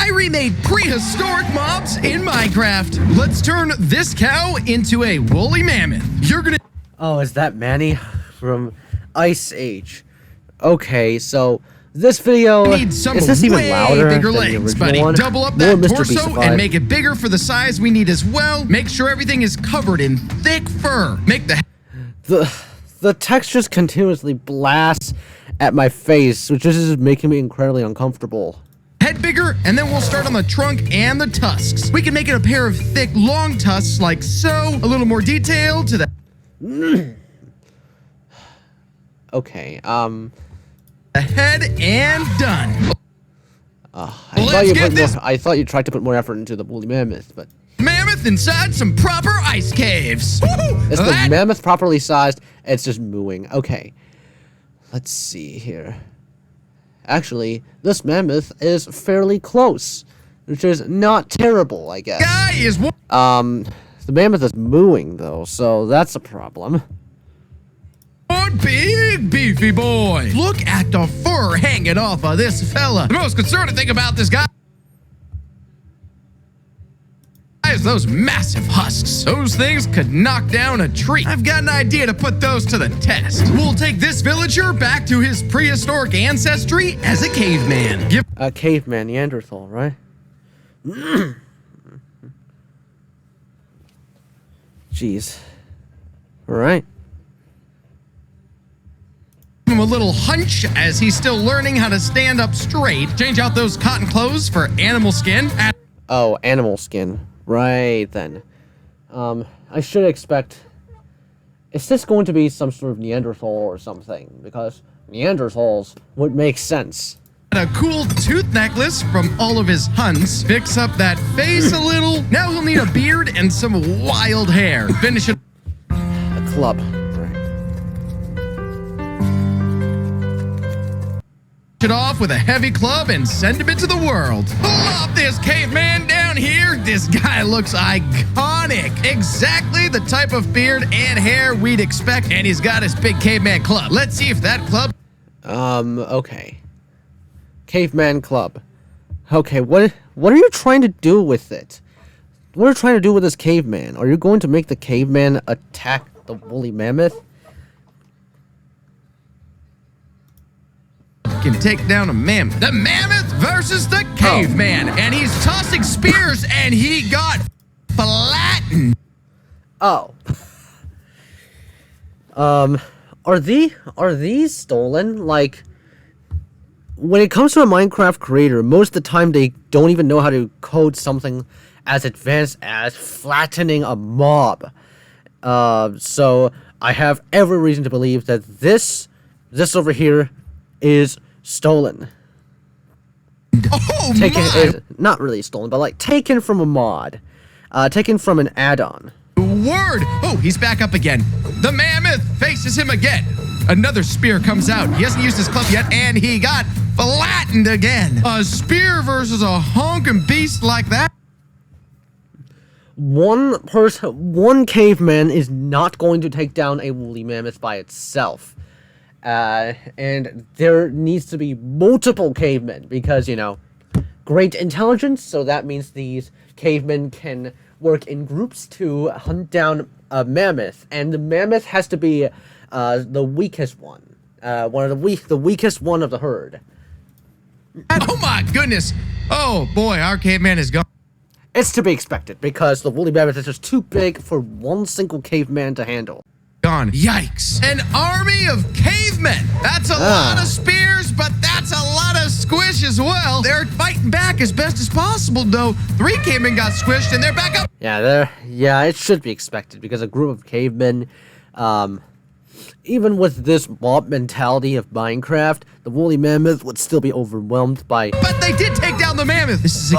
I remade prehistoric mobs in Minecraft. Let's turn this cow into a woolly mammoth. You're gonna... Oh, is that Manny from Ice Age? Okay, so this video is this even louder bigger than legs, the buddy. original one? Double up More that Mr. Beast torso and make it bigger for the size we need as well. Make sure everything is covered in thick fur. Make the text just continuously blasts at my face, which is just making me incredibly uncomfortable. Head bigger, and then we'll start on the trunk and the tusks. We can make it a pair of thick, long tusks like so. A little more detail to the... Okay, the head and done. I thought you tried to put more effort into the woolly mammoth, but... Mammoth inside some proper ice caves. Is the mammoth properly sized? It's just mooing. Okay. Let's see here. Actually, this mammoth is fairly close, which is not terrible, I guess. The mammoth is mooing though, so that's a problem. One big beefy boy. Look at the fur hanging off of this fella. The most concerning thing about this guy is those massive husks. Those things could knock down a tree. I've got an idea to put those to the test. We'll take this villager back to his prehistoric ancestry as a caveman. A caveman, Neanderthal, right? Jeez. All right. Give him a little hunch as he's still learning how to stand up straight. Change out those cotton clothes for animal skin. Oh, animal skin. Right then. I should expect... Is this going to be some sort of Neanderthal or something? Because Neanderthals would make sense. A cool tooth necklace from all of his hunts. Fix up that face a little. Now he'll need a beard and some wild hair. Finish it. A club. It off with a heavy club and send him into the world. Pull off this caveman down here. This guy looks iconic. Exactly the type of beard and hair we'd expect, and he's got his big caveman club. Let's see if that club... Okay. Caveman club. Okay, what are you trying to do with it? What are you trying to do with this caveman? Are you going to make the caveman attack the woolly mammoth? Can take down a mammoth. The mammoth versus the caveman. And he's tossing spears and he got flattened. Oh. Are these stolen? Like, when it comes to a Minecraft creator, most of the time they don't even know how to code something as advanced as flattening a mob. So I have every reason to believe that this over here is stolen. Oh, taken, not really stolen, but like taken from a mod. Taken from an add-on. Word! Oh, he's back up again. The mammoth faces him again. Another spear comes out. He hasn't used his club yet, and he got flattened again. A spear versus a honking beast like that? One caveman is not going to take down a woolly mammoth by itself. And there needs to be multiple cavemen because, you know, great intelligence, so that means these cavemen can work in groups to hunt down a mammoth, and the mammoth has to be the weakest one. The weakest one of the herd. Oh my goodness! Oh boy, our caveman is gone. It's to be expected, because the woolly mammoth is just too big for one single caveman to handle. Gone. Yikes. An army of cavemen. That's a lot of spears, but that's a lot of squish as well. They're fighting back as best as possible, though. 3 cavemen got squished, and they're back up. Yeah, it should be expected, because a group of cavemen, even with this mob mentality of Minecraft, the woolly mammoth would still be overwhelmed by... But they did take down the mammoth. This is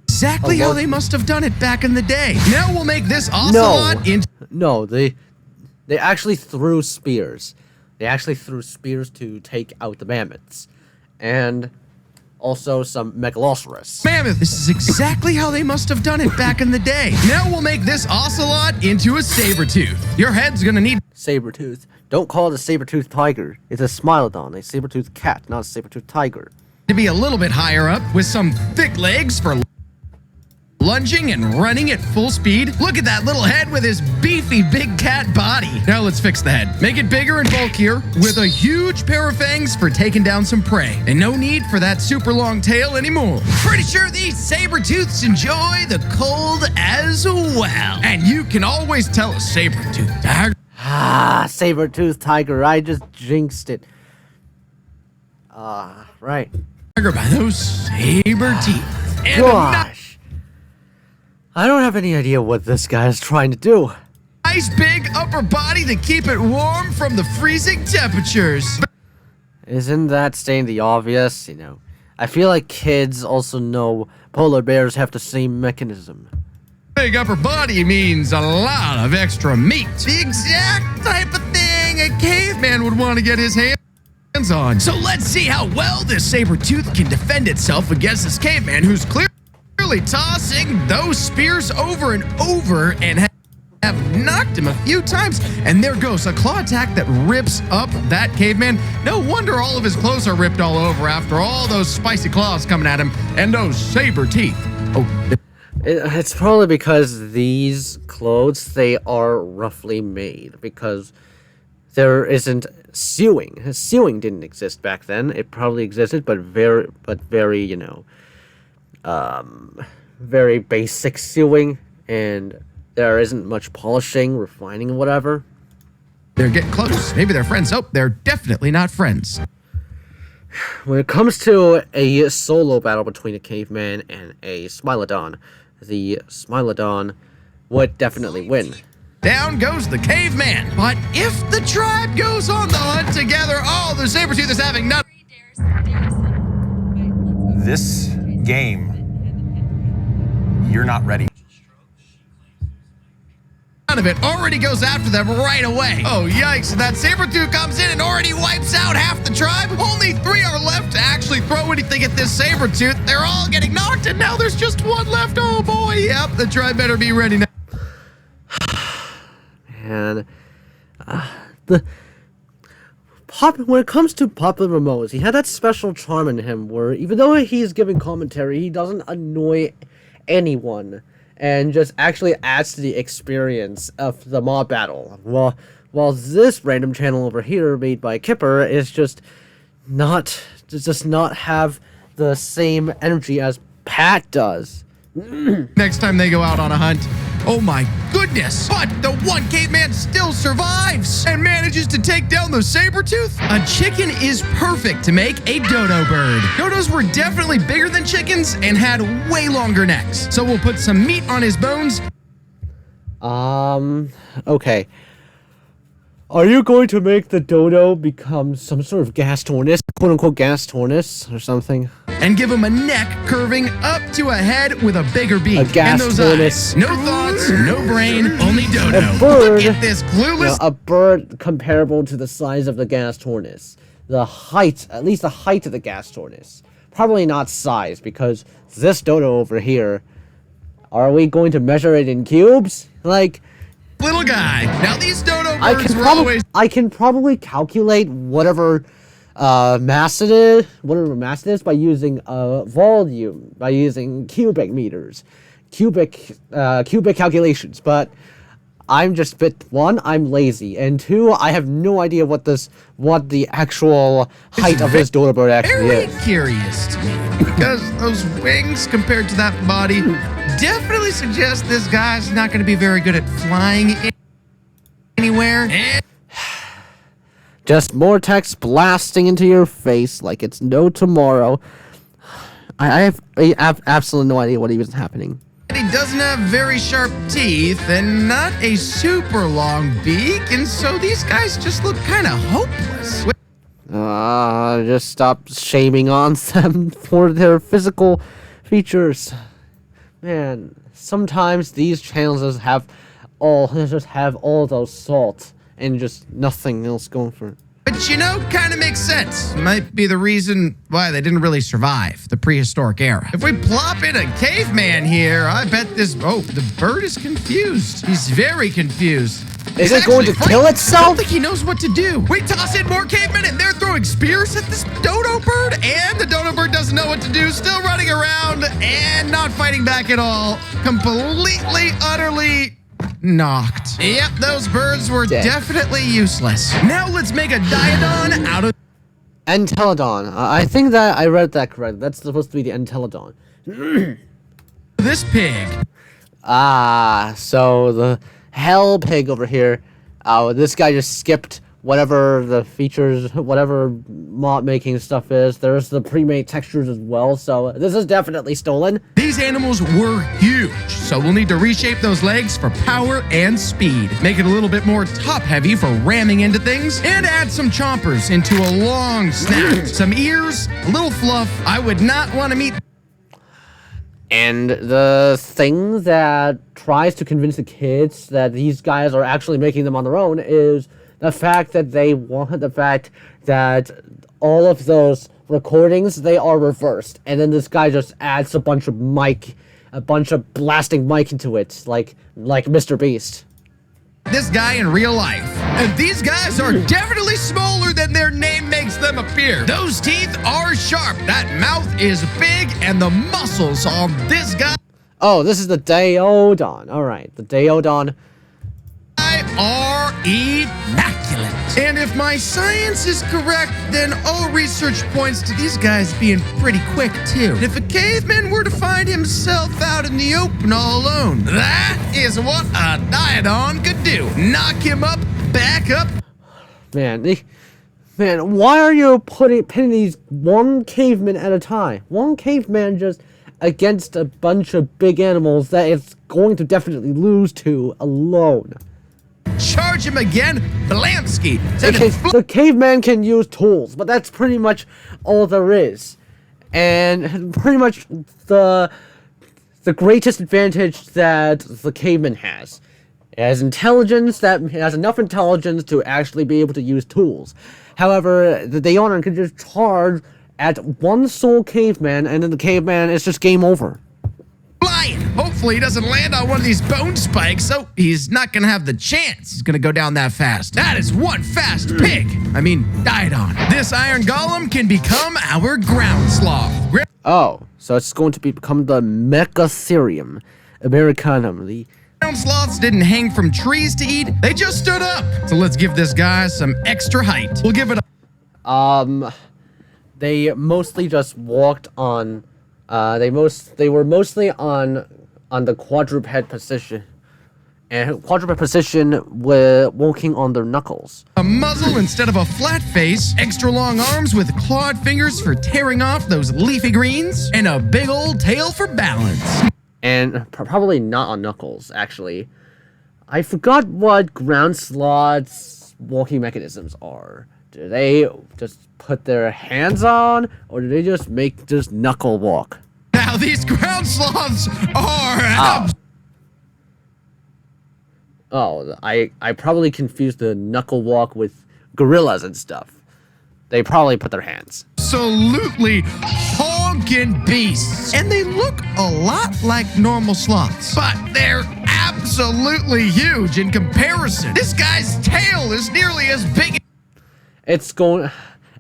exactly how they must have done it back in the day. Now we'll make this ocelot into... No, they actually threw spears. They actually threw spears to take out the mammoths. And also some Megalosaurus. Mammoth! This is exactly how they must have done it back in the day. Now we'll make this ocelot into a Sabertooth. Your head's gonna need... Sabertooth. Don't call it a Sabertooth tiger. It's a Smilodon, a Sabertooth cat, not a Sabertooth tiger. to be a little bit higher up with some thick legs for lunging and running at full speed. Look at that little head with his beefy big cat body. Now let's fix the head. Make it bigger and bulkier with a huge pair of fangs for taking down some prey. And no need for that super long tail anymore. Pretty sure these saber-tooths enjoy the cold as well. And you can always tell a saber-tooth tiger. Ah, saber-tooth tiger, I just jinxed it. Right. By those saber teeth. And Gosh. I don't have any idea what this guy is trying to do. a nice big upper body to keep it warm from the freezing temperatures. Isn't that stating the obvious? You know, I feel like kids also know polar bears have the same mechanism. Big upper body means a lot of extra meat. The exact type of thing a caveman would want to get his hands on. So let's see how well this saber-tooth can defend itself against this caveman who's clearly tossing those spears over and over and have knocked him a few times. And there goes a claw attack that rips up that caveman. No wonder all of his clothes are ripped all over after all those spicy claws coming at him and those saber teeth. Oh, It's probably because these clothes, they are roughly made, because there isn't sewing. Sewing didn't exist back then. It probably existed, but very, you know, very basic sewing, and there isn't much polishing, refining, whatever. they're getting close. Maybe they're friends. Oh, they're definitely not friends. When it comes to a solo battle between a caveman and a Smilodon, the Smilodon would definitely win. Down goes the caveman. But if the tribe goes on the hunt together, oh, the saber-tooth is having none. This game, you're not ready. None of it already goes after them right away. Oh, yikes. That saber-tooth comes in and already wipes out half the tribe. Only 3 are left to actually throw anything at this saber-tooth. They're all getting knocked, and now there's just one left. Oh, boy. Yep, the tribe better be ready now. And when it comes to Popular Mose, he had that special charm in him where even though he's giving commentary, he doesn't annoy anyone and just actually adds to the experience of the mob battle. While this random channel over here made by Kipper is just not have the same energy as Pat does. Next time they go out on a hunt. Oh my goodness! But the one caveman still survives and manages to take down the saber-tooth. A chicken is perfect to make a dodo bird. Dodos were definitely bigger than chickens and had way longer necks. So we'll put some meat on his bones. Okay. Are you going to make the dodo become some sort of gas tortoise, quote-unquote gas tortoise or something? And give him a neck curving up to a head with a bigger beak. A gas and those tortoise. eyes. No thoughts, no brain, only dodo. A bird, Look at this clueless. a bird comparable to the size of the gas tortoise. The height, at least the height of the gas tortoise. Probably not size, because this dodo over here, are we going to measure it in cubes? Like, Little guy. Now these dodo birds were always... I can probably calculate whatever mass it is by using volume, by using cubic meters, cubic calculations. But I'm just I'm lazy, and 2, I have no idea what the actual height of this dodo bird actually very is. curious to me, because those wings compared to that body definitely suggest this guy's not going to be very good at flying anywhere. And Just more text blasting into your face like it's no tomorrow. I have absolutely no idea what even is happening. he doesn't have very sharp teeth and not a super long beak, and so these guys just look kind of hopeless. Just stop shaming on them for their physical features. Man, sometimes these channels just have all those salt and just nothing else going for it. But you know, kind of makes sense. Might be the reason why they didn't really survive the prehistoric era. If we plop in a caveman here, I bet the bird is confused. He's very confused. Is it going to kill I itself? don't think he knows what to do. We toss in more cavemen and they're throwing spears at this dodo bird, and the dodo bird doesn't know what to do, still running around and not fighting back at all. Completely, utterly knocked. Yep, those birds were definitely useless. Now let's make a diodon out of Entelodon. I think that I read that correct. That's supposed to be the Entelodon. this pig. Ah, so the hell pig over here. This guy just skipped whatever the features, whatever mod making stuff is. There's the pre-made textures as well, so this is definitely stolen. These animals were huge, so we'll need to reshape those legs for power and speed. Make it a little bit more top-heavy for ramming into things, and add some chompers into a long snout. Some ears, a little fluff. I would not want to meet... And the thing that tries to convince the kids that these guys are actually making them on their own is the fact that they want the fact that all of those recordings, they are reversed. And then this guy just adds a bunch of blasting mic into it, like Mr. Beast. this guy in real life. And these guys are definitely smaller than their name makes them appear. Those teeth are sharp. That mouth is big, and the muscles on this guy Oh, this is the Deodon. All right, the Deodon. are immaculate. And if my science is correct, then all research points to these guys being pretty quick, too. And if a caveman were to find himself out in the open all alone, that is what a diodon could do. Knock him up, back up. Man, why are you pinning these one caveman at a time? One caveman just against a bunch of big animals that it's going to definitely lose to alone. Charge him again, Blamsky. The caveman can use tools, but that's pretty much all there is. And pretty much the greatest advantage that the caveman has. It has intelligence, that has enough intelligence to actually be able to use tools. However, the Deodon can just charge at one sole caveman, and then the caveman is just game over. Flying. Hopefully he doesn't land on one of these bone spikes, so he's not gonna have the chance. He's gonna go down that fast. That is one fast pig. I mean, diodon. This iron golem can become our ground sloth. Oh, so it's going to become the Megatherium Americanum. The Ground sloths didn't hang from trees to eat. They just stood up. So let's give this guy some extra height. We'll give it a... They mostly just walked on. They were mostly on the quadruped position, and quadruped position with walking on their knuckles. A muzzle instead of a flat face, extra long arms with clawed fingers for tearing off those leafy greens, and a big old tail for balance. And probably not on knuckles, actually. I forgot what ground sloths' walking mechanisms are. Do they just put their hands on, or do they just knuckle walk? Now these ground sloths are... I probably confused the knuckle walk with gorillas and stuff. They probably put their hands. Absolutely honking beasts. And they look a lot like normal sloths, but they're absolutely huge in comparison. This guy's tail is nearly as big. It's going...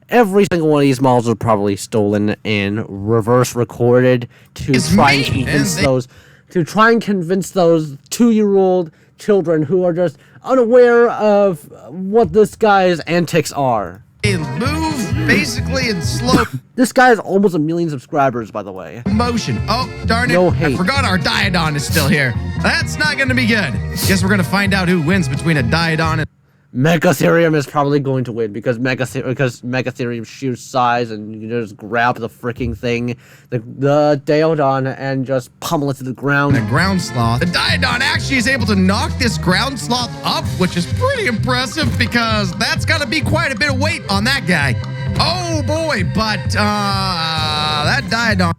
Every single one of these models are probably stolen and reverse recorded to try and convince those 2-year-old children who are just unaware of what this guy's antics are. They move basically in slow This guy has almost 1 million subscribers, by the way. motion. Oh, darn it. No hate. I forgot our diodon is still here. That's not going to be good. Guess we're going to find out who wins between a diodon and... Megatherium is probably going to win because Megatherium's sheer size, and you just grab the freaking thing, the Deodon, and just pummel it to the ground. The ground sloth. The diodon actually is able to knock this ground sloth up, which is pretty impressive because that's got to be quite a bit of weight on that guy. Oh boy, but that diodon.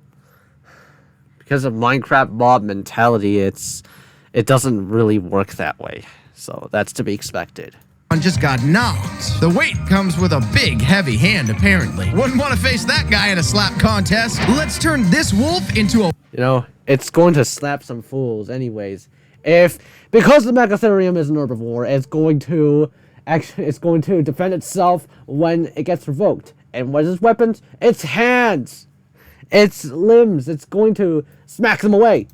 Because of Minecraft mob mentality, it doesn't really work that way. So that's to be expected. Just got knocked. The weight comes with a big, heavy hand, apparently. Wouldn't want to face that guy in a slap contest. Let's turn this wolf into a... You know, it's going to slap some fools anyways. Because the Megatherium is an herbivore, it's going to defend itself when it gets provoked. And what is its weapons? Its hands, its limbs. It's going to smack them away.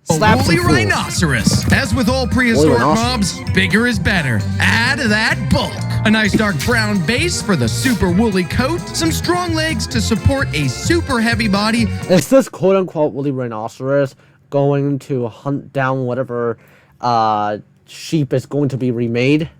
Slap Woolly some fools. rhinoceros. As with all prehistoric mobs, bigger is better. Add that bulk. A nice dark brown base for the super woolly coat. Some strong legs to support a super heavy body. Is this quote-unquote woolly rhinoceros going to hunt down whatever sheep is going to be remade?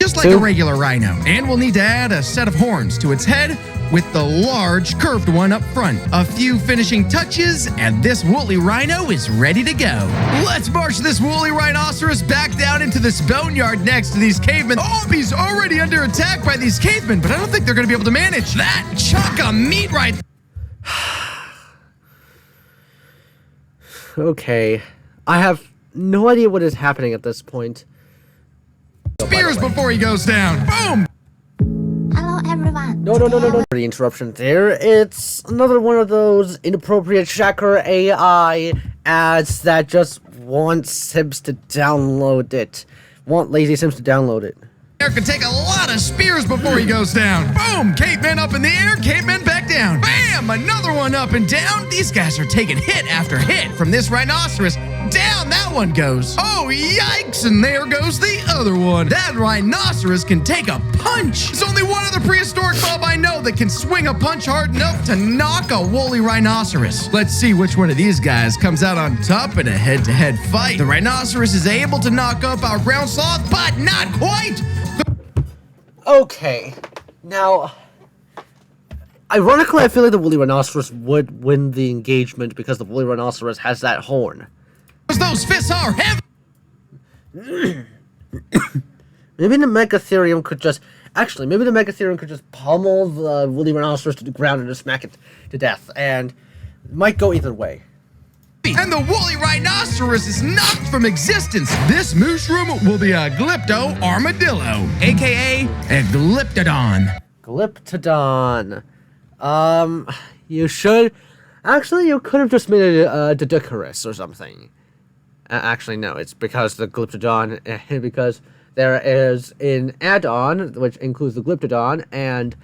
Just like a regular rhino. And we'll need to add a set of horns to its head with the large curved one up front. A few finishing touches and this woolly rhino is ready to go. Let's march this woolly rhinoceros back down into this boneyard next to these cavemen. Oh, he's already under attack by these cavemen, but I don't think they're going to be able to manage that chunk of meat right. Okay. I have no idea what is happening at this point. Spears before he goes down. Boom! Hello everyone. No. The interruption there. It's another one of those inappropriate Shacker AI ads that just want Sims to download it. Want lazy Sims to download it. There can take a lot of spears before he goes down. Boom! Caveman up in the air, caveman back down. Bam! Another one up and down. These guys are taking hit after hit from this rhinoceros. Down that one goes. Oh, yikes! And there goes the other one. That rhinoceros can take a punch. There's only one other prehistoric mob I know that can swing a punch hard enough to knock a woolly rhinoceros. Let's see which one of these guys comes out on top in a head-to-head fight. The rhinoceros is able to knock up our ground sloth, but not quite. Okay. Now, ironically, I feel like the woolly rhinoceros would win the engagement because the woolly rhinoceros has that horn. Those fists are heavy. Maybe the Megatherium could just... Actually, maybe the Megatherium could just pummel the woolly rhinoceros to the ground and just smack it to death. And it might go either way. And the woolly rhinoceros is knocked from existence. This mushroom will be a Glypto armadillo, aka a Glyptodon. Glyptodon. You should... Actually, you could have just made it a Dodocarus or something. Actually, no, it's because the Glyptodon... because there is an add-on, which includes the Glyptodon, and...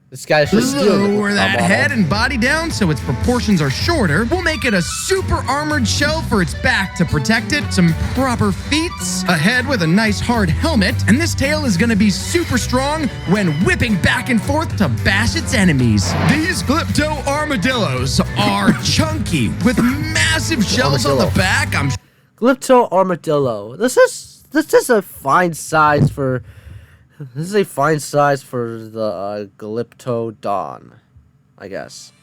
This guy's just lower that head and body down so its proportions are shorter. We'll make it a super armored shell for its back to protect it, some proper feet, a head with a nice hard helmet, and this tail is going to be super strong when whipping back and forth to bash its enemies. These Glypto armadillos are chunky with massive shells on the back. Glypto armadillo. This is a fine size for... This is a fine size for the Glyptodon, I guess.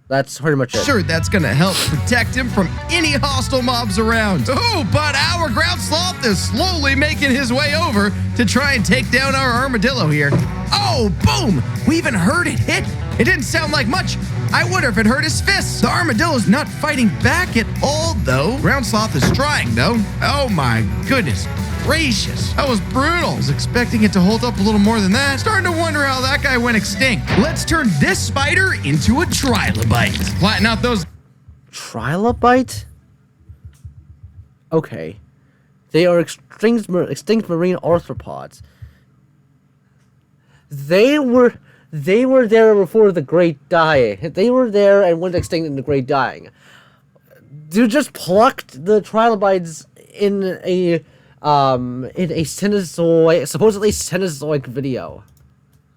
That's pretty much it. Sure, that's gonna help protect him from any hostile mobs around. Oh, but our ground sloth is slowly making his way over to try and take down our armadillo here. Oh, boom! We even heard it hit. It didn't sound like much. I wonder if it hurt his fists. The armadillo's not fighting back at all, though. Ground sloth is trying, though. Oh my goodness gracious. That was brutal. I was expecting it to hold up a little more than that. Starting to wonder how that guy went extinct. Let's turn this spider into a trilobite. Flatten out those... Trilobite? Okay. They are extinct marine arthropods. They were there before the Great Dying. They were there and went extinct in the Great Dying. You just plucked the trilobites in a Cenozoic, supposedly Cenozoic video.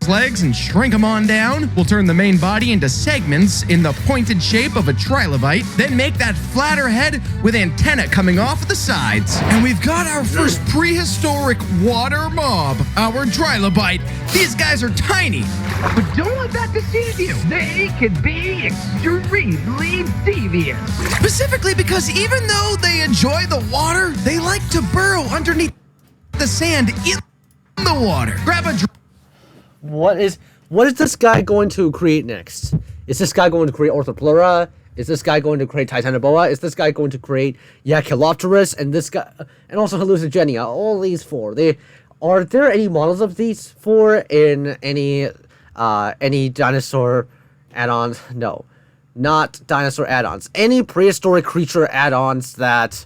Legs and shrink them on down. We'll turn the main body into segments in the pointed shape of a trilobite, then make that flatter head with antenna coming off the sides. And we've got our first prehistoric water mob, our trilobite. These guys are tiny, but don't let that deceive you. They can be extremely devious. Specifically because even though they enjoy the water, they like to burrow underneath the sand in the water. Grab a What is this guy going to create next? Is this guy going to create Orthopleura? Is this guy going to create Titanoboa? Is this guy going to create Yaculopterus? And this guy, and also Hallucigenia? All these four. Are there any models of these four in any dinosaur add-ons? No, not dinosaur add-ons. Any prehistoric creature add-ons that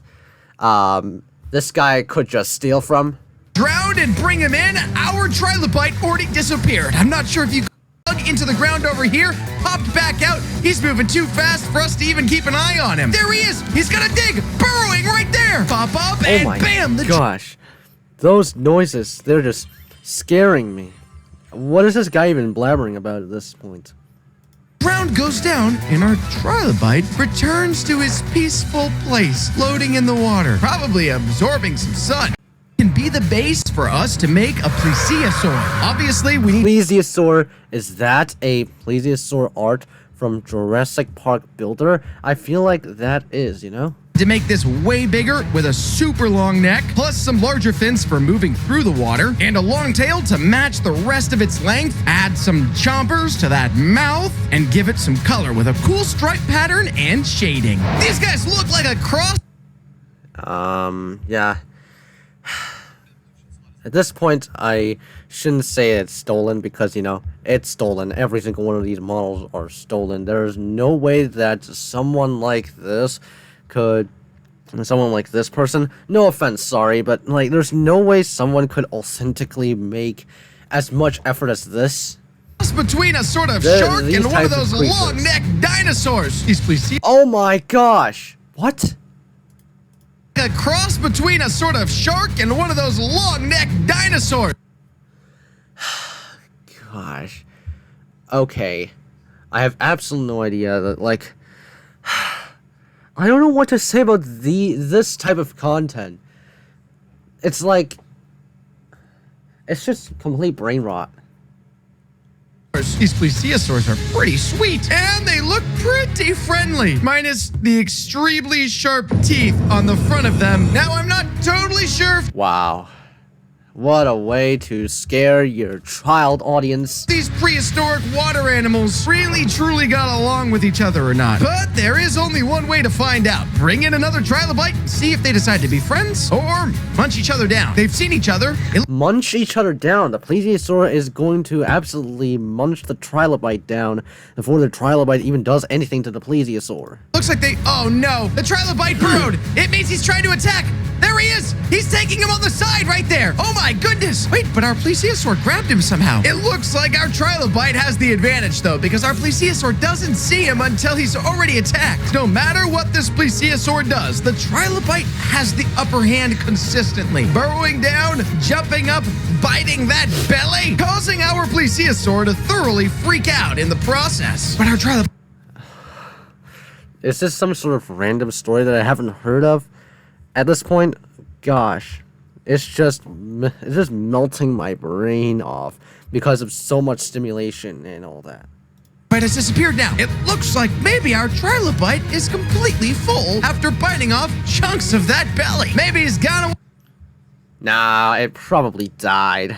this guy could just steal from. Drowned and bring him in. Our trilobite already disappeared. I'm not sure if you dug into the ground over here, popped back out. He's moving too fast for us to even keep an eye on him. There he is. He's gonna dig, burrowing right there. Pop up and Oh my bam. gosh. Those noises, they're just scaring me. What is this guy even blabbering about at this point? Ground goes down and our trilobite returns to his peaceful place, floating in the water, probably absorbing some sun. Can be the base for us to make a plesiosaur. Obviously, we need Plesiosaur, is that a plesiosaur art from Jurassic Park Builder? I feel like that is, you know? to make this way bigger with a super long neck, plus some larger fins for moving through the water, and a long tail to match the rest of its length. Add some chompers to that mouth, and give it some color with a cool stripe pattern and shading. These guys look like a cross. Yeah. At this point, I shouldn't say it's stolen because, you know, it's stolen. Every single one of these models are stolen. There's no way that someone like this could... Someone like this person... No offense, sorry, but, like, there's no way someone could authentically make as much effort as this. Between a sort of shark and one of those long-necked dinosaurs. Oh my gosh! What? A cross between a sort of shark and one of those long-necked dinosaurs. Gosh. Okay. I have absolutely no idea that, like... I don't know what to say about this type of content. It's like... It's just complete brain rot. These plesiosaurs are pretty sweet, and they look pretty friendly, minus the extremely sharp teeth on the front of them. Now, I'm not totally sure if Wow. What a way to scare your child audience. these prehistoric water animals really truly got along with each other or not. But there is only one way to find out. Bring in another trilobite and see if they decide to be friends or munch each other down. They've seen each other. It Munch each other down. The plesiosaur is going to absolutely munch the trilobite down before the trilobite even does anything to the plesiosaur. looks like they... Oh no, the trilobite burrowed. It means he's trying to attack. There he is. He's taking him on the side right there. Oh my goodness. Wait, but our plesiosaur grabbed him somehow. It looks like our trilobite has the advantage though, because our plesiosaur doesn't see him until he's already attacked. No matter what this plesiosaur does, the trilobite has the upper hand consistently. Burrowing down, jumping up, biting that belly, causing our plesiosaur to thoroughly freak out in the process. But our trilobite... Is this some sort of random story that I haven't heard of? At this point, gosh, it's just melting my brain off because of so much stimulation and all that. has disappeared now. It looks like maybe our trilobite is completely full after biting off chunks of that belly. Maybe he's gone away. Nah, it probably died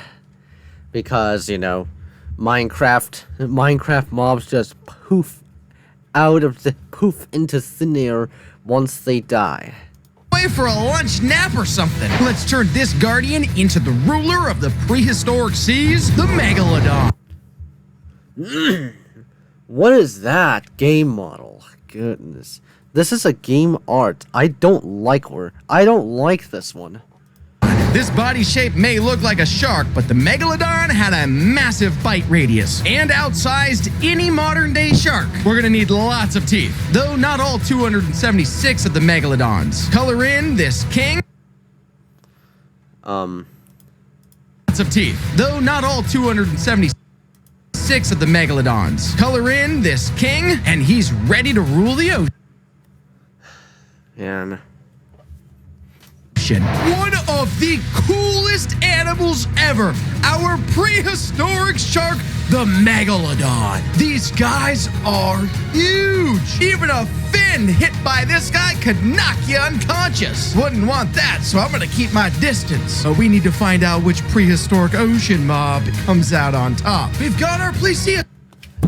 because, you know, Minecraft mobs just poof into thin air once they die. For a lunch nap or something. Let's turn this guardian into the ruler of the prehistoric seas, the Megalodon. What is that game model? Goodness. This is a game art. I don't like this one. This body shape may look like a shark, but the Megalodon had a massive bite radius and outsized any modern-day shark. We're gonna need lots of teeth, though not all 276 of the Megalodons. Color in this king. Lots of teeth, though not all 276 of the Megalodons. Color in this king, and he's ready to rule the ocean. Man. One of the coolest animals ever, our prehistoric shark, the Megalodon. These guys are huge. Even a fin hit by this guy could knock you unconscious. Wouldn't want that, so I'm gonna keep my distance. But we need to find out which prehistoric ocean mob comes out on top. We've got our plesiosaur.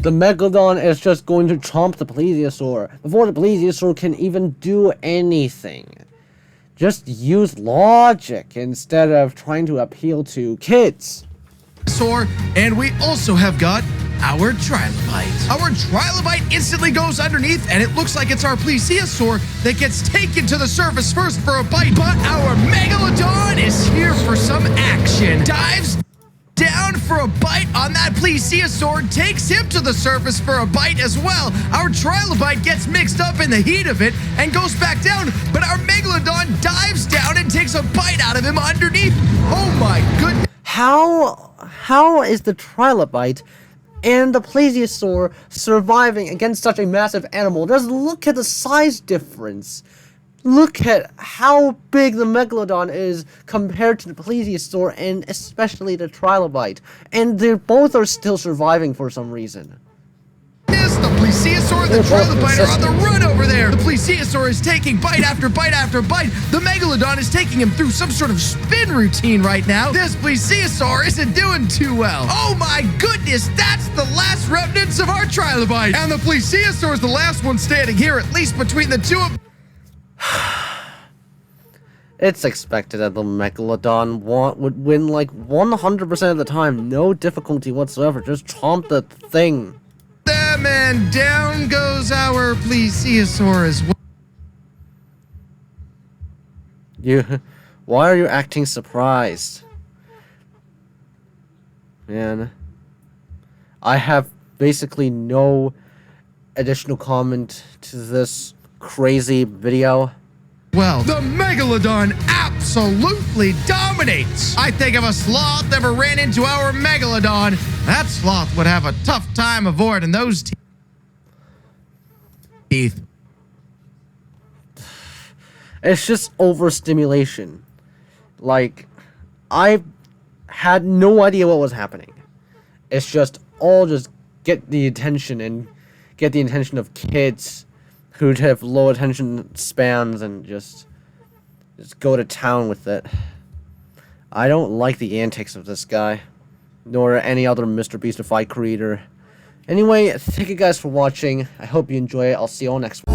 The Megalodon is just going to chomp the plesiosaur before the plesiosaur can even do anything. Just use logic instead of trying to appeal to kids. And we also have got our trilobite. Our trilobite instantly goes underneath, and it looks like it's our Plesiosaur that gets taken to the surface first for a bite. But our Megalodon is here for some action. Dives down for a bite on that Plesiosaur, takes him to the surface for a bite as well. Our trilobite gets mixed up in the heat of it and goes back down, but our Megalodon dives down and takes a bite out of him underneath. Oh my goodness. How is the trilobite and the Plesiosaur surviving against such a massive animal? Just look at the size difference. Look at how big the Megalodon is compared to the Plesiosaur and especially the trilobite. And they both are still surviving for some reason. The Plesiosaur and the trilobite are on the run over there. The Plesiosaur is taking bite after bite after bite. The Megalodon is taking him through some sort of spin routine right now. This Plesiosaur isn't doing too well. Oh my goodness, that's the last remnants of our trilobite. And the Plesiosaur is the last one standing here, at least between the two of them. It's expected that the Megalodon would win like 100% of the time. No difficulty whatsoever. Just chomp the thing. And down goes our Plesiosaur as well. Why are you acting surprised? Man, I have basically no additional comment to this crazy video. Well, the Megalodon absolutely dominates. I think if a sloth ever ran into our Megalodon, that sloth would have a tough time avoiding those teeth. It's just overstimulation. Like, I had no idea what was happening. It's just all just get the attention of kids who'd have low attention spans and just go to town with it. I don't like the antics of this guy, nor any other Mr. Beastified creator. Anyway, thank you guys for watching. I hope you enjoy it. I'll see you all next week.